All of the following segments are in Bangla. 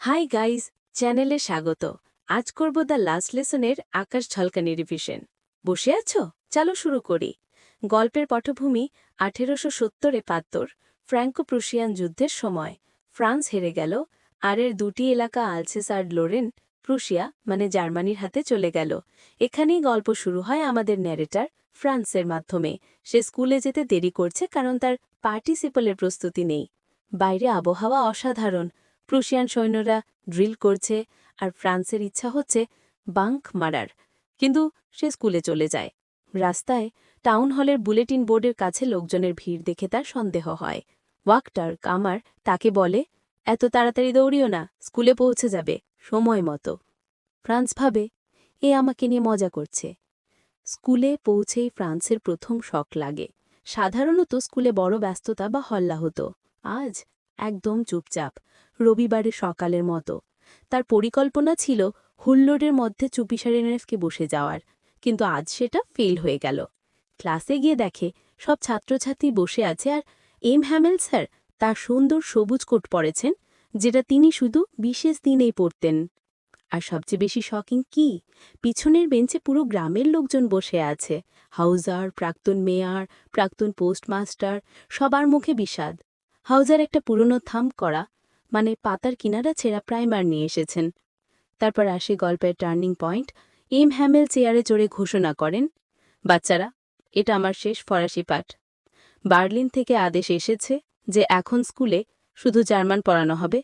হাই গাইজ, চ্যানেলে স্বাগত। আজ করব দ্য লাস্ট লেসনের আকাশ ঝলকানি রিভিশন। বসে আছো? চলো শুরু করি। গল্পের পটভূমি 1870-72 ফ্র্যাঙ্কো প্রুশিয়ান যুদ্ধের সময়। ফ্রান্স হেরে গেল, আর এর দুটি এলাকা আলসেস আর লোরেন প্রুশিয়া মানে জার্মানির হাতে চলে গেল। এখানেই গল্প শুরু হয় আমাদের ন্যারেটার ফ্রান্সের মাধ্যমে। সে স্কুলে যেতে দেরি করছে কারণ তার পার্টিসিপলের প্রস্তুতি নেই। বাইরে আবহাওয়া অসাধারণ, প্রুশিয়ান সৈন্যরা ড্রিল করছে আর ফ্রান্সের ইচ্ছা হচ্ছে বাঙ্ক মারার, কিন্তু সে স্কুলে চলে যায়। রাস্তায় টাউন হলের বুলেটিন বোর্ডের কাছে লোকজনের ভিড় দেখে তার সন্দেহ হয়। ওয়াক্টার কামার তাকে বলে, এত তাড়াতাড়ি দৌড়িও না, স্কুলে পৌঁছে যাবে সময় মতো। ফ্রান্স ভাবে, এ আমাকে নিয়ে মজা করছে। স্কুলে পৌঁছেই ফ্রান্সের প্রথম শক লাগে। সাধারণত স্কুলে বড় ব্যস্ততা বা হল্লা হতো, আজ একদম চুপচাপ, রবিবারের সকালের মতো। তার পরিকল্পনা ছিল হুল্লোড়ের মধ্যে চুপিসারেনেফকে বসে যাওয়ার, কিন্তু আজ সেটা ফেল হয়ে গেল। ক্লাসে গিয়ে দেখে সব ছাত্রছাত্রী বসে আছে, আর হ্যামেল স্যার তার সুন্দর সবুজ কোট পরেছেন, যেটা তিনি শুধু বিশেষ দিনেই পরতেন। আর সবচেয়ে বেশি শকিং কি, পিছনের বেঞ্চে পুরো গ্রামের লোকজন বসে আছে। হাউজার, প্রাক্তন মেয়র, প্রাক্তন পোস্টমাস্টার, সবার মুখে বিষাদ। হাউজার একটা পুরনো থাম্প করা, মানে পাতার কিনারা ছেঁড়া প্রাইমার নিয়ে এসেছেন। তারপর আসে গল্পের টার্নিং পয়েন্ট। হ্যামেল চেয়ারে চড়ে ঘোষণা করেন, বাচ্চারা, এটা আমার শেষ ফরাসি পাঠ। বার্লিন থেকে আদেশ এসেছে যে এখন স্কুলে শুধু জার্মান পড়ানো হবে।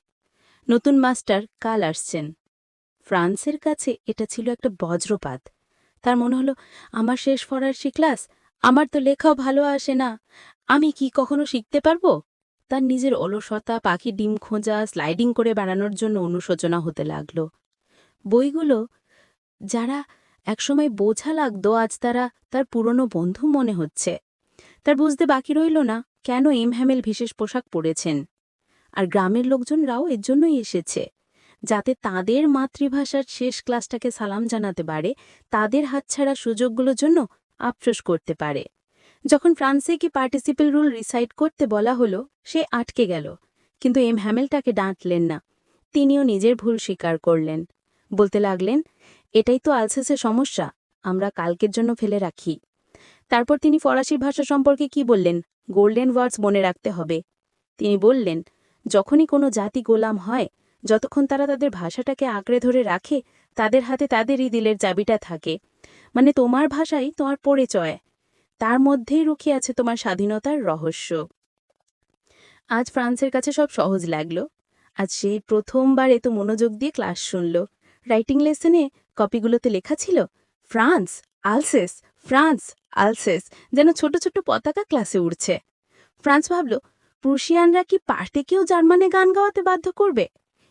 নতুন মাস্টার কাল আসছেন। ফ্রান্সের কাছে এটা ছিল একটা বজ্রপাত। তার মনে হলো, আমার শেষ ফরাসি ক্লাস, আমার তো লেখাও ভালো আসে না, আমি কি কখনো শিখতে পারবো? তার নিজের অলসতা, পাখি ডিম খোঁজা, স্লাইডিং করে বেড়ানোর জন্য অনুশোচনা হতে লাগল। বইগুলো যারা একসময় বোঝা লাগতো, আজ তারা তার পুরনো বন্ধু মনে হচ্ছে। তার বুঝতে বাকি রইল না কেন হ্যামেল বিশেষ পোশাক পরেছেন। আর গ্রামের লোকজনরাও এর জন্যই এসেছে, যাতে তাদের মাতৃভাষার শেষ ক্লাসটাকে সালাম জানাতে পারে, তাদের হাতছাড়া সুযোগগুলোর জন্য আফসোস করতে পারে। যখন ফ্রান্সে কি পার্টিসিপেল রুল রিসাইট করতে বলা হলো, সে আটকে গেল, কিন্তু হ্যামেল তাকে ডাঁটলেন না। তিনিও নিজের ভুল স্বীকার করলেন, বলতে লাগলেন, এটাই তো আলসেসের সমস্যা, আমরা কালকের জন্য ফেলে রাখি। তারপর তিনি ফরাসি ভাষা সম্পর্কে কি বললেন, গোল্ডেন ওয়ার্ডস মনে রাখতে হবে। তিনি বললেন, যখনই কোনো জাতি গোলাম হয়, যতক্ষণ তারা তাদের ভাষাটাকে আঁকড়ে ধরে রাখে, তাদের হাতে তাদেরই দিলের চাবিটা থাকে। মানে তোমার ভাষাই তোমার পরিচয়, তার মধ্যেই রুখিয়ে আছে তোমার স্বাধীনতার রহস্য। আজ ফ্রান্সের কাছে সব সহজ লাগল। আজ সে প্রথমবার এত মনোযোগ দিয়ে ক্লাস শুনল। রাইটিং লেসনে কপিগুলোতে লেখা ছিল, ফ্রান্স আলসেস, ফ্রান্স আলসেস, যেন ছোট ছোট পতাকা ক্লাসে উড়ছে। ফ্রান্স ভাবল, প্রুশিয়ানরা কি পার্টিকেও জার্মানে গান গাওয়াতে বাধ্য করবে?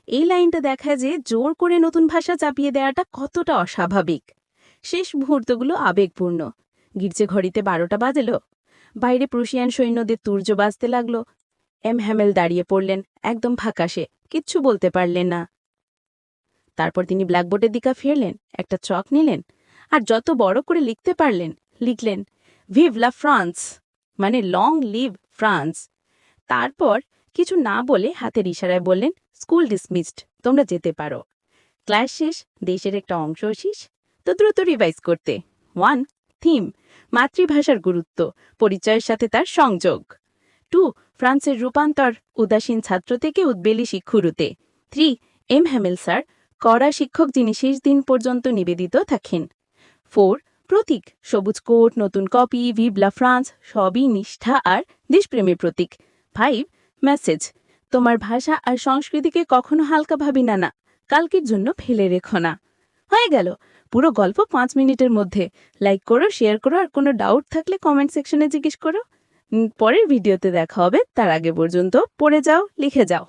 এই লাইনটা দেখায় যে জোর করে নতুন ভাষা চাপিয়ে দেওয়াটা কতটা অস্বাভাবিক। শেষ মুহূর্তগুলো আবেগপূর্ণ। গির্জে ঘড়িতে 12টা বাজল। বাইরে প্রুশিয়ান সৈন্যদের তুর্য বাজতে লাগল। হ্যামেল দাঁড়িয়ে পড়লেন, একদম ফাঁকাশে, কিচ্ছু বলতে পারলেন না। তারপর তিনি ব্ল্যাকবোর্ডের দিকে ফিরলেন, একটা চক নিলেন, আর যত বড় করে লিখতে পারলেন লিখলেন, ভিভ লা ফ্রান্স, মানে লং লিভ ফ্রান্স। তারপর কিছু না বলে হাতের ইশারায় বললেন, স্কুল ডিসমিসড, তোমরা যেতে পারো। ক্লাস শেষ, দেশের একটা অংশ শেষ, তো দ্রুত রিভাইজ করতে। 1. থিম, মাতৃভাষার গুরুত্ব, পরিচয়ের সাথে তার সংযোগ। 2. ফ্রান্সের রূপান্তর, উদাসীন ছাত্র থেকে উদ্বেলী শিক্ষুরুতে। 3. হ্যামেল স্যার, কড়া শিক্ষক যিনি শেষ দিন পর্যন্ত নিবেদিত থাকেন। 4. প্রতীক, সবুজ কোট, নতুন কপি, ভিভ লা ফ্রান্স, সবই নিষ্ঠা আর দেশপ্রেমের প্রতীক। 5. মেসেজ, তোমার ভাষা আর সংস্কৃতিকে কখনো হালকা ভাবি না, কালকের জন্য ফেলে রেখো না। হয়ে গেল পুরো গল্প 5 মিনিটের মধ্যে। লাইক করো, শেয়ার করো, আর কোনো ডাউট থাকলে কমেন্ট সেকশনে জিজ্ঞেস করো। পরের ভিডিওতে দেখা হবে, তার আগে পর্যন্ত পড়ে যাও, লিখে যাও।